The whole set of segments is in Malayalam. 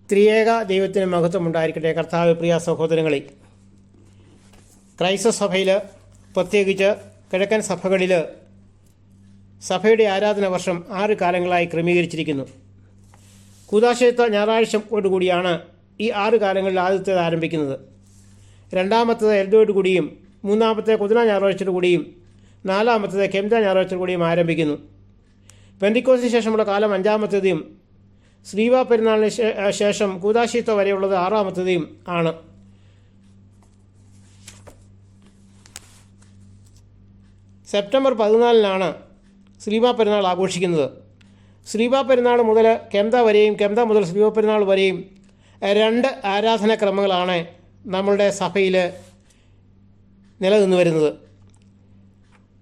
ത്രിയേക ദൈവത്തിന് മഹത്വം ഉണ്ടായിരിക്കട്ടെ. കർത്താവ് പ്രിയ സഹോദരങ്ങളെ, ക്രൈസ്തവ സഭയിൽ, പ്രത്യേകിച്ച് കിഴക്കൻ സഭകളിൽ സഭയുടെ ആരാധന വർഷം 6 കാലങ്ങളായി ക്രമീകരിച്ചിരിക്കുന്നു. കൂദാശയത്വ ഞായറാഴ്ചയോടുകൂടിയാണ് ഈ 6 കാലങ്ങളിൽ ആദ്യത്തേത് ആരംഭിക്കുന്നത്. രണ്ടാമത്തേത് എൽദോയോട് കൂടിയും, മൂന്നാമത്തെ കുതിന ഞായറാഴ്ചയോട് കൂടിയും, നാലാമത്തേത് കെംദ ഞായറാഴ്ചയോട് കൂടിയും ആരംഭിക്കുന്നു. പെന്തിക്കോസ്തിന് ശേഷമുള്ള കാലം 5-ാമത്തേതും ശ്രീവ പെരുന്നാളിന് ശേഷം കൂദാശയത്വ വരെയുള്ളത് 6-ാമത്തേതും ആണ്. സെപ്റ്റംബർ 14-നാണ് ശ്രീവ പെരുന്നാൾ ആഘോഷിക്കുന്നത്. ശ്രീവ പെരുന്നാൾ മുതൽ കെംദ വരെയും, കെംദ മുതൽ ശ്രീവ പെരുന്നാൾ വരെയും 2 ആരാധനാക്രമങ്ങളാണ് നമ്മളുടെ സഭയിൽ നിലനിന്ന് വരുന്നത്.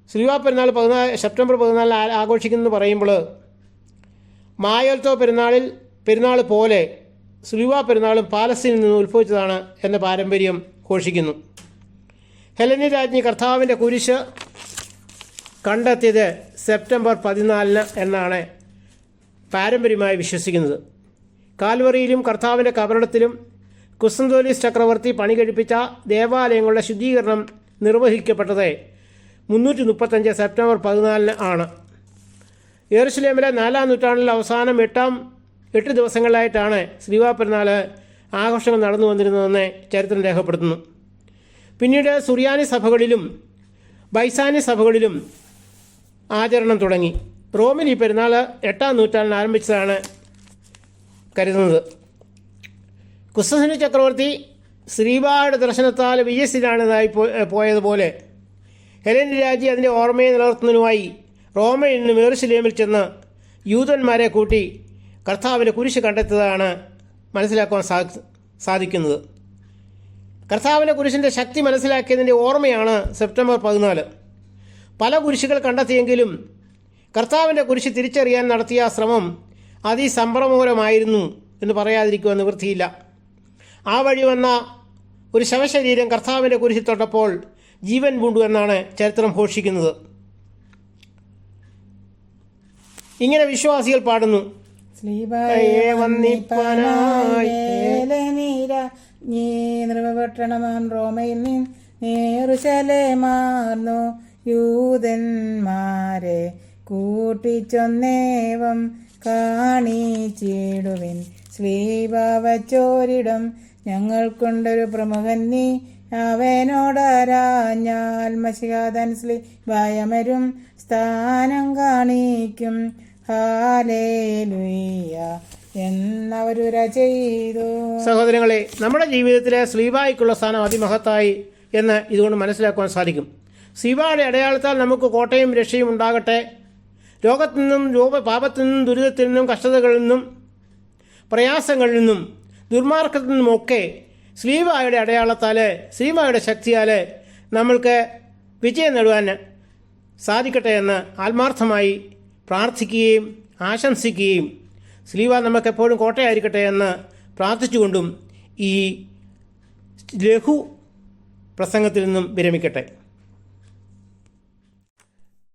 ശ്രീവ പെരുന്നാൾ സെപ്റ്റംബർ 14 ആഘോഷിക്കുന്നത് പറയുമ്പോൾ മായോൽത്തോ പെരുന്നാൾ പോലെ ശ്രീവ പെരുന്നാളും പാലസ്തീനിൽ നിന്ന് ഉത്ഭവിച്ചതാണ് എന്ന പാരമ്പര്യം ഘോഷിക്കുന്നു. ഹെലനി രാജ്ഞി കർത്താവിൻ്റെ കുരിശ് കണ്ടെത്തിയത് സെപ്റ്റംബർ 14 എന്നാണ് പാരമ്പര്യമായി വിശ്വസിക്കുന്നത്. കാൽവറിയിലും കർത്താവിൻ്റെ കബറിടത്തിലും കുസ്തന്തോലിസ് ചക്രവർത്തി പണി കഴിപ്പിച്ച ദേവാലയങ്ങളുടെ ശുദ്ധീകരണം നിർവഹിക്കപ്പെട്ടത് 335 സെപ്റ്റംബർ 14 ആണ്. യെരുശലേമിലെ 4-ാം നൂറ്റാണ്ടിൽ അവസാനം 8 ദിവസങ്ങളിലായിട്ടാണ് ശ്രീവ പെരുന്നാൾ ആഘോഷങ്ങൾ നടന്നു വന്നിരുന്നതെന്ന് ചരിത്രം രേഖപ്പെടുത്തുന്നു. പിന്നീട് സുറിയാനി സഭകളിലും ബൈസാനി സഭകളിലും ആചരണം തുടങ്ങി. റോമിൽ ഈ പെരുന്നാൾ 8-ാം നൂറ്റാണ്ടിൽ ആരംഭിച്ചതാണ് കരുതുന്നത്. കുസ്തന്തോലിസ് ചക്രവർത്തി ശ്രീവയുടെ ദർശനത്താൽ വിജയശ്രീലാണെന്നായി പോയതുപോലെ ഹെലനി രാജ്യം അതിൻ്റെ ഓർമ്മയെ നിലനിർത്തുന്നതിനുമായി റോമയിൽ നിന്നും യെരുശലേമിൽ ചെന്ന് യൂതന്മാരെ കൂട്ടി കർത്താവിൻ്റെ കുരിശ് കണ്ടെത്തിയതാണ് മനസ്സിലാക്കുവാൻ സാധിക്കുന്നത്. കർത്താവിൻ്റെ കുരിശിൻ്റെ ശക്തി മനസ്സിലാക്കിയതിൻ്റെ ഓർമ്മയാണ് സെപ്റ്റംബർ 14. പല കുരിശുകൾ കണ്ടെത്തിയെങ്കിലും കർത്താവിൻ്റെ കുരിശ് തിരിച്ചറിയാൻ നടത്തിയ ശ്രമം അതിസംഭ്രമകരമായിരുന്നു എന്ന് പറയാതിരിക്കുവാൻ നിവൃത്തിയില്ല. ആ വഴി വന്ന ഒരു ശവശരീരം കർത്താവിൻ്റെ കുരിശിൽ തൊട്ടപ്പോൾ ജീവൻ പൂണ്ടു എന്നാണ് ചരിത്രം ഘോഷിക്കുന്നത്. ഇങ്ങനെ വിശ്വാസികൾ പാടുന്നു: റോമയിൽ യെരൂശലേമാർന്നു യൂതന്മാരെ കൂട്ടിച്ചൊന്നേവം കാണിച്ചിടുവിൻ. ശ്ലീബ വച്ചോരിടം ഞങ്ങൾക്കൊണ്ടൊരു പ്രമുഖൻ നീ, അവനോടരാഞ്ഞാൽ മശിഹാതൻ ശ്ലീബായമരും സ്ഥാനം കാണിക്കും. ഹാലേലൂയ എന്നവരുര ചെയ്തു. സഹോദരങ്ങളെ, നമ്മുടെ ജീവിതത്തിലെ ശ്ലീബായ്ക്കുള്ള സ്ഥാനം അതിമഹത്തായി എന്ന് ഇതുകൊണ്ട് മനസ്സിലാക്കുവാൻ സാധിക്കും. ശ്ലീബയുടെ അടയാളത്താൽ നമുക്ക് കോട്ടയും രക്ഷയും ഉണ്ടാകട്ടെ. രോഗത്തിൽ നിന്നും, പാപത്തിൽ നിന്നും, ദുരിതത്തിൽ നിന്നും, കഷ്ടതകളിൽ നിന്നും, പ്രയാസങ്ങളിൽ നിന്നും, ദുർമാർഗത്തിൽ നിന്നുമൊക്കെ ശ്ലീബയുടെ അടയാളത്താൽ, ശ്ലീബയുടെ ശക്തിയാൽ നമ്മൾക്ക് വിജയം നേടുവാൻ സാധിക്കട്ടെ എന്ന് ആത്മാർത്ഥമായി പ്രാർത്ഥിക്കുകയും ആശംസിക്കുകയും ശ്ലീബ നമുക്കെപ്പോഴും കോട്ടയായിരിക്കട്ടെ എന്ന് പ്രാർത്ഥിച്ചുകൊണ്ടും ഈ ലഘു പ്രസംഗത്തിൽ നിന്നും വിരമിക്കട്ടെ.